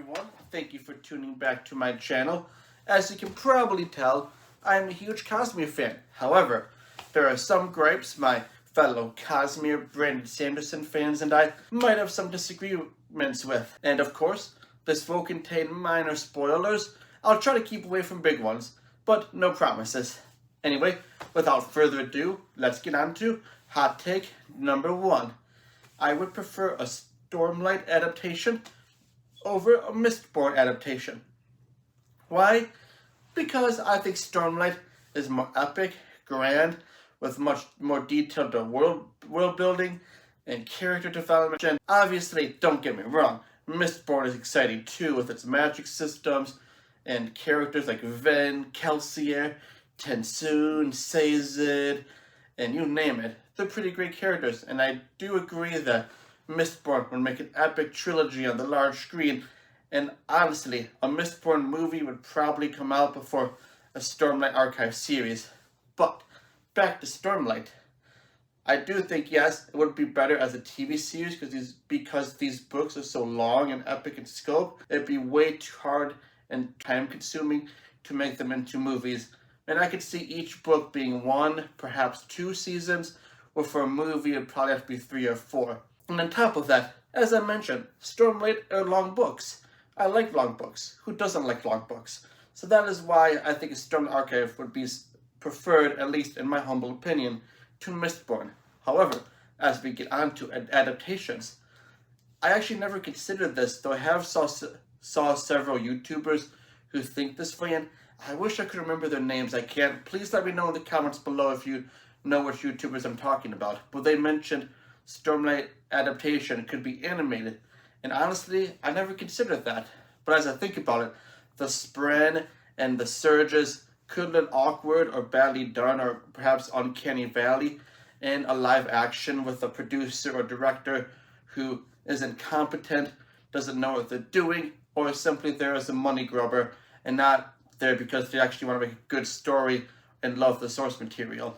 everyone, thank you for tuning back to my channel. As you can probably tell, I'm a huge Cosmere fan. However, there are some gripes my fellow Cosmere Brandon Sanderson fans and I might have some disagreements with. And of course, this will contain minor spoilers. I'll try to keep away from big ones, but no promises. Anyway, without further ado, let's get on to hot take number 1. I would prefer a Stormlight adaptation over a Mistborn adaptation. Why? Because I think Stormlight is more epic, grand, with much more detailed world building and character development. And obviously, don't get me wrong, Mistborn is exciting too with its magic systems and characters like Ven, Kelsier, Tensoon, Sazed, and you name it. They're pretty great characters, and I do agree that Mistborn would make an epic trilogy on the large screen, and honestly, a Mistborn movie would probably come out before a Stormlight Archive series. But, back to Stormlight. I do think, yes, it would be better as a TV series because these books are so long and epic in scope. It'd be way too hard and time-consuming to make them into movies. And I could see each book being 1, perhaps 2 seasons, or for a movie it'd probably have to be 3 or 4. And on top of that, as I mentioned, Stormlight are long books. I like long books. Who doesn't like long books? So that is why I think a Stormlight Archive would be preferred, at least in my humble opinion, to Mistborn. However, as we get on to adaptations, I actually never considered this, though I have saw several YouTubers who think this way, and I wish I could remember their names. I can't. Please let me know in the comments below if you know which YouTubers I'm talking about. But they mentioned Stormlight adaptation could be animated, and honestly, I never considered that. But as I think about it, the Spren and the surges could look awkward or badly done, or perhaps uncanny valley, in a live action with a producer or director who is incompetent, doesn't know what they're doing, or simply there as a money grubber and not there because they actually want to make a good story and love the source material.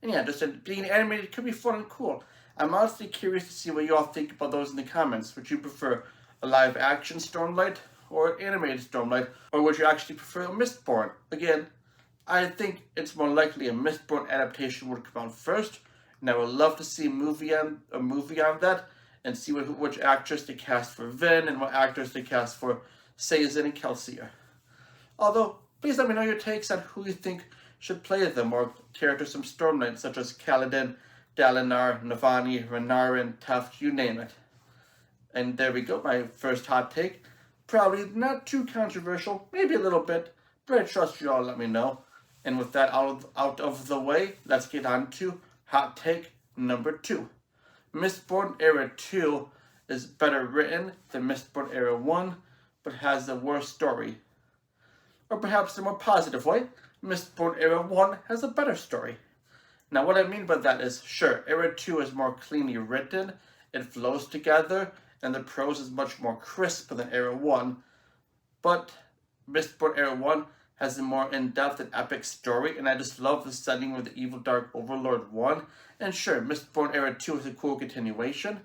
And yeah, just being animated could be fun and cool. I'm honestly curious to see what you all think about those in the comments. Would you prefer a live action Stormlight or an animated Stormlight? Or would you actually prefer a Mistborn? Again, I think it's more likely a Mistborn adaptation would come out first, and I would love to see a movie on that and see which actress they cast for Ven and what actors they cast for Sazed and Kelsier. Although, please let me know your takes on who you think should play them, or characters from Stormlight such as Kaladin, Dalinar, Navani, Renarin, Tuft, you name it. And there we go, my first hot take. Probably not too controversial, maybe a little bit, but I trust you all let me know. And with that out of the way, let's get on to hot take number 2. Mistborn Era 2 is better written than Mistborn Era 1, but has a worse story. Or perhaps in a more positive way, Mistborn Era 1 has a better story. Now what I mean by that is, sure, Era 2 is more cleanly written, it flows together, and the prose is much more crisp than Era 1, but Mistborn Era 1 has a more in-depth and epic story, and I just love the setting with the evil Dark Overlord 1. And sure, Mistborn Era 2 is a cool continuation,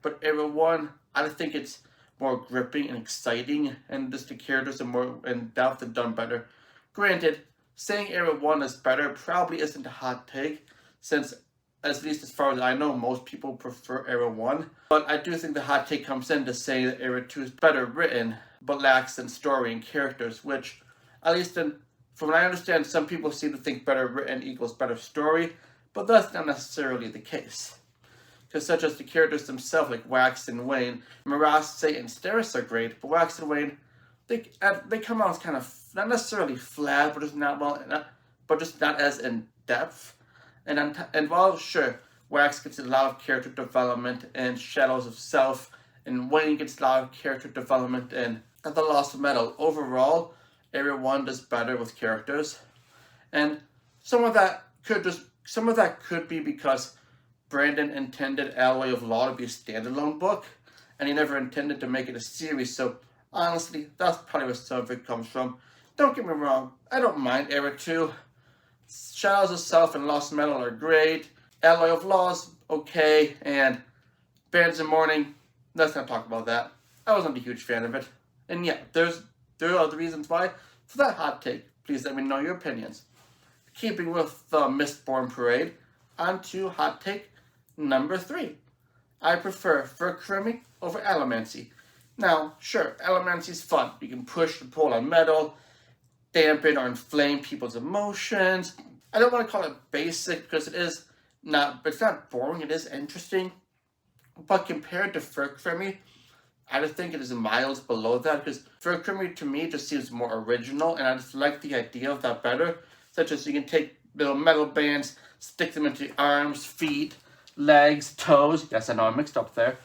but Era 1, I think it's more gripping and exciting, and just the characters are more in-depth and done better. Granted, saying Era 1 is better probably isn't a hot take, since, at least as far as I know, most people prefer Era 1. But I do think the hot take comes in to say that Era 2 is better written, but lacks in story and characters, which, at least from what I understand, some people seem to think better written equals better story, but that's not necessarily the case. Because such as the characters themselves, like Wax and Wayne, Mirasse and Steris are great, but Wax and Wayne, they come out as kind of, not necessarily flat, but just not as in depth. And while, sure, Wax gets a lot of character development in Shadows of Self, and Wayne gets a lot of character development in The Lost Metal, overall, Era 1 does better with characters. And some of that could be because Brandon intended Alloy of Law to be a standalone book, and he never intended to make it a series, so honestly, that's probably where some of it comes from. Don't get me wrong, I don't mind Era 2. Shadows of Self and Lost Metal are great, Alloy of Law's okay, and Bands of Mourning, let's not talk about that. I wasn't a huge fan of it. And yeah, there are other reasons why. For that hot take, please let me know your opinions. Keeping with the Mistborn parade, on to hot take number 3. I prefer Crey over Alamy. Now, sure, Alamacy's fun. You can push and pull on metal, dampen or inflame people's emotions. I don't want to call it basic because it's not boring, it is interesting. But compared to Crey, I just think it is miles below that, because Crey to me just seems more original, and I just like the idea of that better. Such as you can take little metal bands, stick them into your arms, feet, legs, toes. Yes, I know I mixed up there.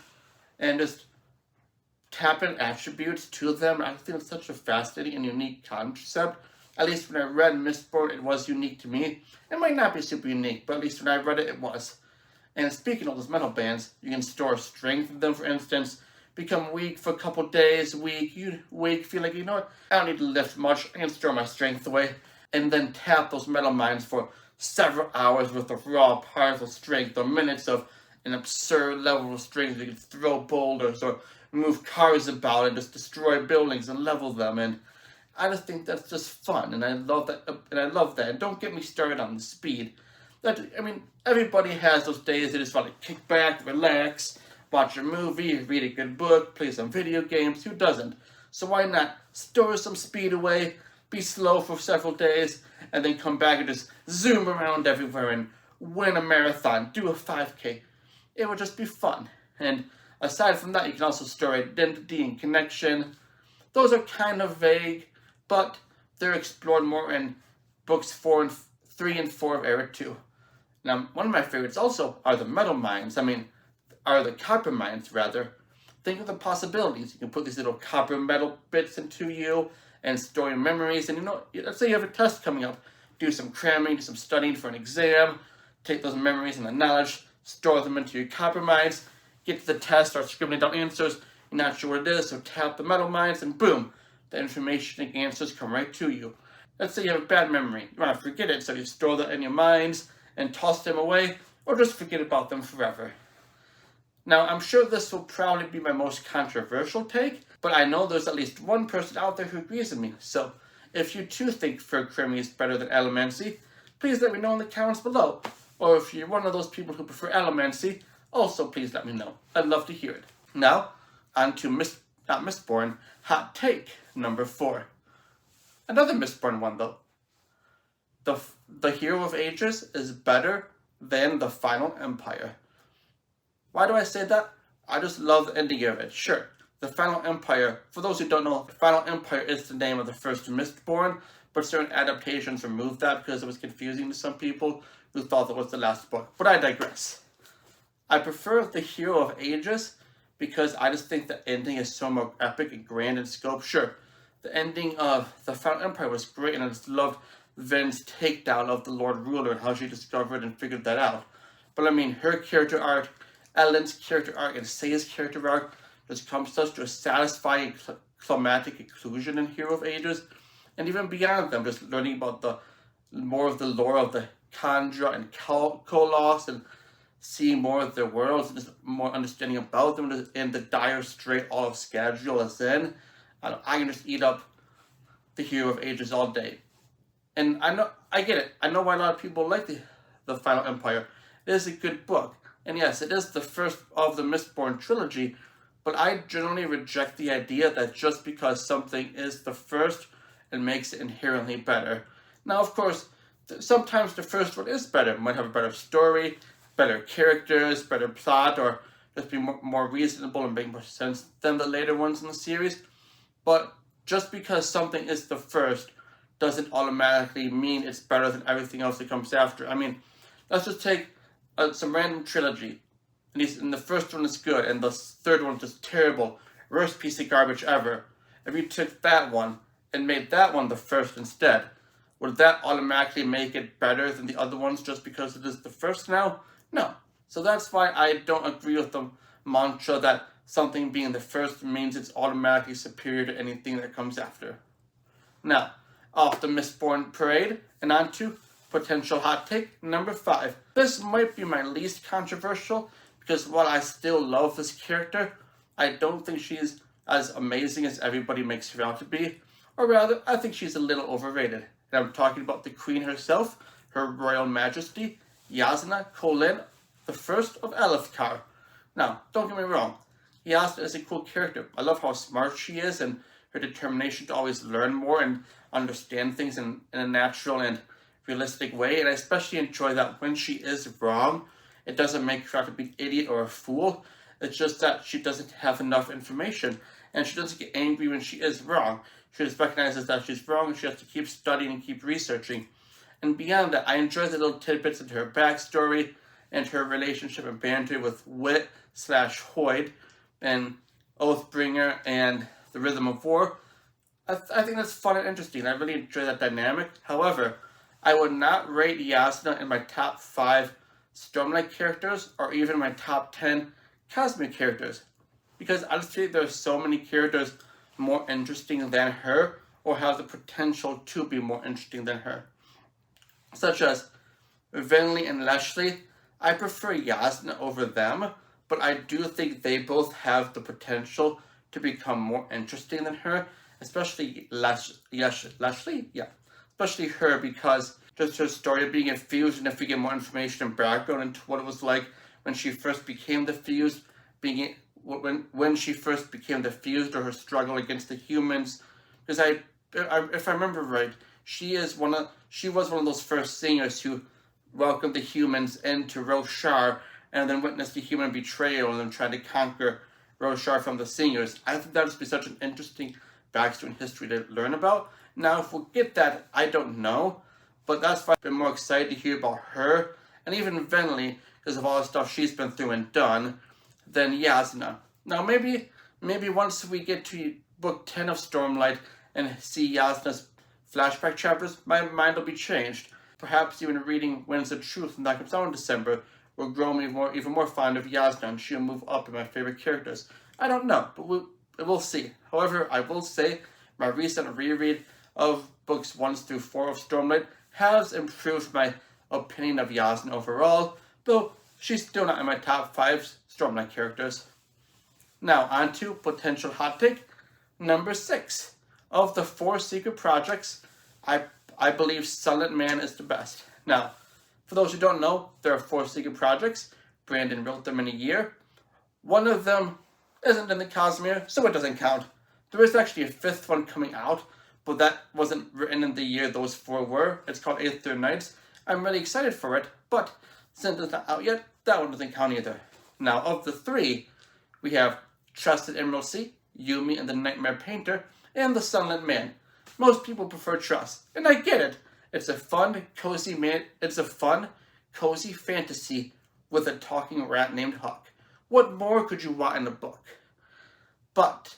And just tap in attributes to them. I think it's such a fascinating and unique concept. At least when I read Mistborn, it was unique to me. It might not be super unique, but at least when I read it, it was. And speaking of those metal bands, you can store strength in them, for instance. Become weak for a couple days, feel like, you know what, I don't need to lift much, I can store my strength away. And then tap those metal mines for several hours worth of raw, powerful strength, or minutes of an absurd level of strength. You can throw boulders, or move cars about, and just destroy buildings and level them. And I just think that's just fun, and I love that. And don't get me started on the speed. Everybody has those days they just want to kick back, relax, watch a movie, read a good book, play some video games. Who doesn't? So why not store some speed away, be slow for several days, and then come back and just zoom around everywhere and win a marathon, do a 5K. It would just be fun. And aside from that, you can also store identity and connection. Those are kind of vague, but they're explored more in books 3 and 4 of Era 2. Now, one of my favorites also are the metal mines. Are the copper mines, rather. Think of the possibilities. You can put these little copper metal bits into you and store your memories. And let's say you have a test coming up. Do some cramming, do some studying for an exam. Take those memories and the knowledge, store them into your copper mines. Get to the test, start scribbling down answers. You're not sure what it is, so tap the metal mines and boom, the information and answers come right to you. Let's say you have a bad memory. You want to forget it, so you store that in your minds and toss them away, or just forget about them forever. Now, I'm sure this will probably be my most controversial take, but I know there's at least one person out there who agrees with me. So, if you too think Crey is better than Alamy, please let me know in the comments below. Or if you're one of those people who prefer Alamy, also please let me know. I'd love to hear it. Now, on to Mistborn, hot take number 4. Another Mistborn one, though. The Hero of Ages is better than the Final Empire. Why do I say that? I just love the ending of it. Sure, the Final Empire, for those who don't know, the Final Empire is the name of the first Mistborn, but certain adaptations removed that because it was confusing to some people who thought that was the last book. But I digress. I prefer the Hero of Ages because I just think the ending is so more epic and grand in scope. Sure, the ending of the Final Empire was great, and I just loved Ven's takedown of the Lord Ruler and how she discovered and figured that out. But her character arc, Ellen's character arc, and Say's character arc just comes to a satisfying climatic conclusion in Hero of Ages. And even beyond them, just learning about more of the lore of the Kandra and Kolos, and seeing more of their worlds, and just more understanding about them, and the dire strait all of Scadrial is in. I can just eat up the Hero of Ages all day. And I get it. I know why a lot of people like the Final Empire. It is a good book. And yes, it is the first of the Mistborn trilogy, but I generally reject the idea that just because something is the first, it makes it inherently better. Now, of course, sometimes the first one is better. It might have a better story, better characters, better plot, or just be more reasonable and make more sense than the later ones in the series. But just because something is the first doesn't automatically mean it's better than everything else that comes after. Let's just take some random trilogy, and the first one is good, and the third one is just terrible, worst piece of garbage ever. If you took that one and made that one the first instead, would that automatically make it better than the other ones just because it is the first now? No. So that's why I don't agree with the mantra that something being the first means it's automatically superior to anything that comes after. Now, off the Mistborn parade, and on to potential hot take number 5. This might be my least controversial, because while I still love this character, I don't think she's as amazing as everybody makes her out to be, or rather, I think she's a little overrated. And I'm talking about the Queen herself, Her Royal Majesty, Yasna the First of Elfkar. Now, don't get me wrong, Yasna is a cool character. I love how smart she is and her determination to always learn more and understand things in a natural and realistic way. And I especially enjoy that when she is wrong, it doesn't make her out to be an idiot or a fool. It's just that she doesn't have enough information, and she doesn't get angry when she is wrong. She just recognizes that she's wrong, and she has to keep studying and keep researching. And beyond that, I enjoy the little tidbits into her backstory and her relationship and banter with Wit/Hoyd and Oathbringer and the Rhythm of War. I think that's fun and interesting. I really enjoy that dynamic. However, I would not rate Yasna in my top 5 Stormlight characters or even my top 10 Cosmere characters, because honestly there's so many characters more interesting than her or have the potential to be more interesting than her, such as Venli and Leslie. I prefer Yasna over them, but I do think they both have the potential to become more interesting than her, especially Leslie, especially her, because just her story of being infused, and if we get more information and background into what it was like when she first became the Fused, when she first became the Fused, or her struggle against the humans. Because if I remember right, she was one of those first singers who welcomed the humans into Roshar, and then witnessed the human betrayal, and then tried to conquer Roshar from the singers. I think that would be such an interesting backstory and history to learn about. Now, if we'll get that, I don't know, but that's why I've been more excited to hear about her, and even Venli, because of all the stuff she's been through and done, than Yasna. Now, maybe once we get to book 10 of Stormlight and see Yasna's flashback chapters, my mind will be changed. Perhaps even reading Winds of Truth, and that comes out in December, will grow me even more fond of Yasna, and she'll move up in my favorite characters. I don't know, but we'll see. However, I will say my recent reread of books 1 through 4 of Stormlight has improved my opinion of Yasna overall, though she's still not in my top 5 Stormlight characters. Now, on to potential hot take number 6. Of the 4 secret projects, I believe Sunlit Man is the best. Now, for those who don't know, there are 4 secret projects. Brandon wrote them in a year. One of them isn't in the Cosmere, so it doesn't count. There is actually a 5th one coming out, but that wasn't written in the year those 4 were. It's called Aether Nights. I'm really excited for it, but since it's not out yet, that one doesn't count either. Now, of the 3, we have Trusted Emerald Sea, Yumi and the Nightmare Painter, and the Sunlit Man. Most people prefer Trust, and I get it. It's a fun, cozy fantasy with a talking rat named Huck. What more could you want in a book? But,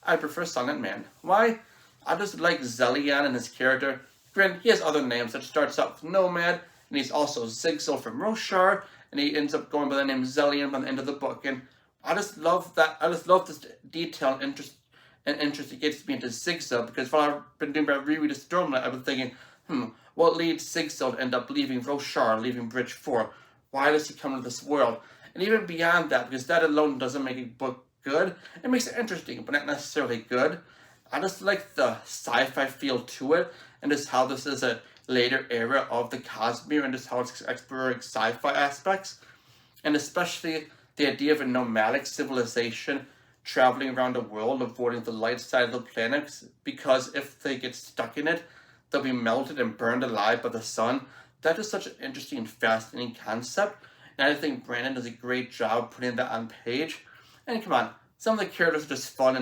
I prefer Sunlit Man. Why? I just like Zelian and his character. Granted, he has other names that starts out with Nomad, and he's also Zigzel from Roshar, and he ends up going by the name Zelian by the end of the book. And I just love that. I just love this detail and interest it gets me into Zigzel, because while I've been doing my reread of Stormlight, I've been thinking, what leads Zigzel to end up leaving Roshar, leaving Bridge 4? Why does he come to this world? And even beyond that, because that alone doesn't make a book good, it makes it interesting, but not necessarily good. I just like the sci-fi feel to it, and just how this is a later era of the Cosmere, and just how it's exploring sci-fi aspects, and especially the idea of a nomadic civilization traveling around the world, avoiding the light side of the planet, because if they get stuck in it, they'll be melted and burned alive by the sun. That is such an interesting and fascinating concept, and I think Brandon does a great job putting that on page. And come on, some of the characters are just fun,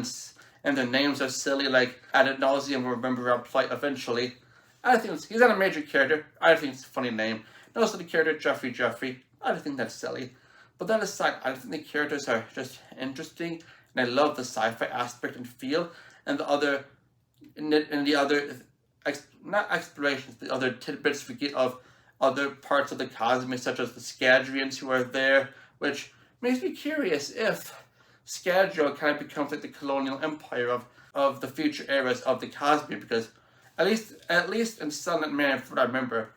and their names are silly, like Ad Nauseam will remember our plight eventually. I think he's not a major character. I think it's a funny name. And also the character Jeffrey. I think that's silly. But that aside, I think the characters are just interesting, and I love the sci-fi aspect and feel, and the other not explorations, the other tidbits we get of other parts of the Cosmere, such as the Scadrians who are there, which makes me curious if Scadrial kind of becomes like the colonial empire of the future eras of the Cosmere, because at least in Sunlit Man, from what I remember,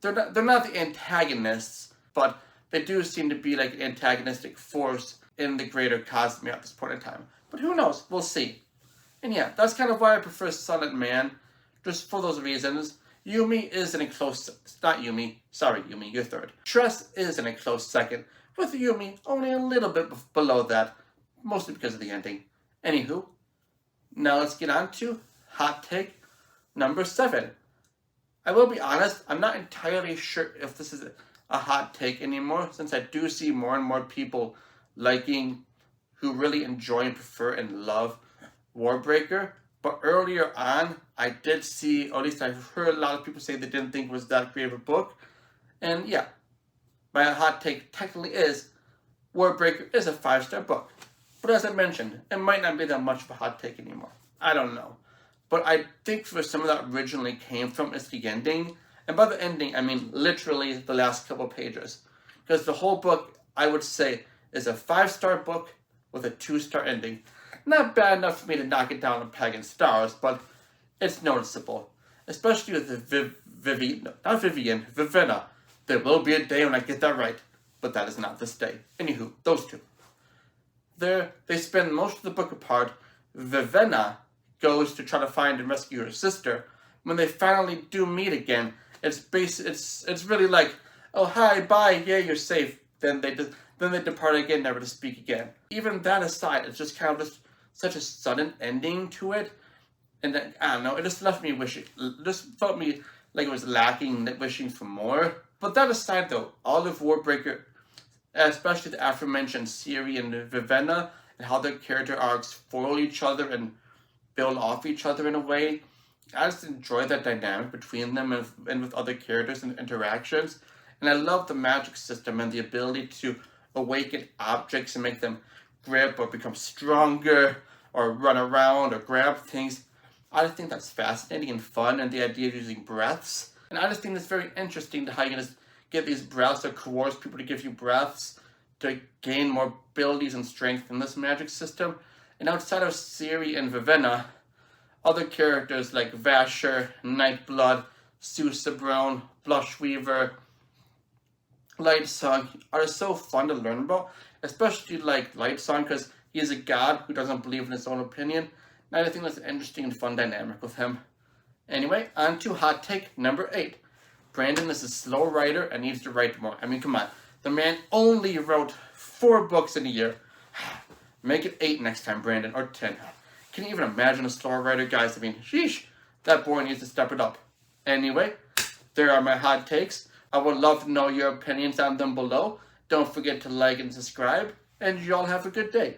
they're not the antagonists, but they do seem to be like an antagonistic force in the greater Cosmere at this point in time. But who knows? We'll see. And yeah, that's kind of why I prefer Silent Man, just for those reasons. Yumi is in a close... Not Yumi. Sorry, Yumi, you're third. Tress is in a close second, with Yumi only a little bit below that, mostly because of the ending. Anywho, now let's get on to hot take number 7. I will be honest, I'm not entirely sure if this is a hot take anymore, since I do see more and more people liking, who really enjoy and prefer and love Warbreaker. But earlier on, I did see, or at least I've heard a lot of people say they didn't think it was that great of a book. And yeah, my hot take technically is Warbreaker is a 5-star book. But as I mentioned, it might not be that much of a hot take anymore. I don't know. But I think where some of that originally came from is the ending. And by the ending, I mean literally the last couple pages. Because the whole book, I would say, is a 5-star book with a 2-star ending. Not bad enough for me to knock it down a peg in stars, but it's noticeable. Especially with the Vivenna. There will be a day when I get that right, but that is not this day. Anywho, those two. They spend most of the book apart. Vivenna goes to try to find and rescue her sister. When they finally do meet again, it's really like, oh hi, bye, yeah, you're safe. Then they depart again, never to speak again. Even that aside, it's just kind of just such a sudden ending to it, and then, I don't know, it just left me wishing. It just felt me like it was lacking, wishing for more. But that aside, though, all of Warbreaker, especially the aforementioned Ciri and Vivenna, and how their character arcs foil each other and build off each other in a way, I just enjoy that dynamic between them and with other characters and interactions. And I love the magic system and the ability to awaken objects and make them grip or become stronger or run around or grab things. I just think that's fascinating and fun, and the idea of using breaths. And I just think it's very interesting to how you can just get these breaths or coerce people to give you breaths to gain more abilities and strength in this magic system. And outside of Ciri and Vivenna, other characters like Vasher, Nightblood, Susebron, Blushweaver, Lightsong are so fun to learn about, especially like Lightsong because he is a god who doesn't believe in his own opinion. And I think that's an interesting and fun dynamic with him. Anyway, on to hot take number 8. Brandon is a slow writer and needs to write more. I mean, come on. The man only wrote 4 books in a year. Make it 8 next time, Brandon, or 10. Can you even imagine a slow writer, guys? I mean, sheesh. That boy needs to step it up. Anyway, there are my hot takes. I would love to know your opinions on them below. Don't forget to like and subscribe. And y'all have a good day.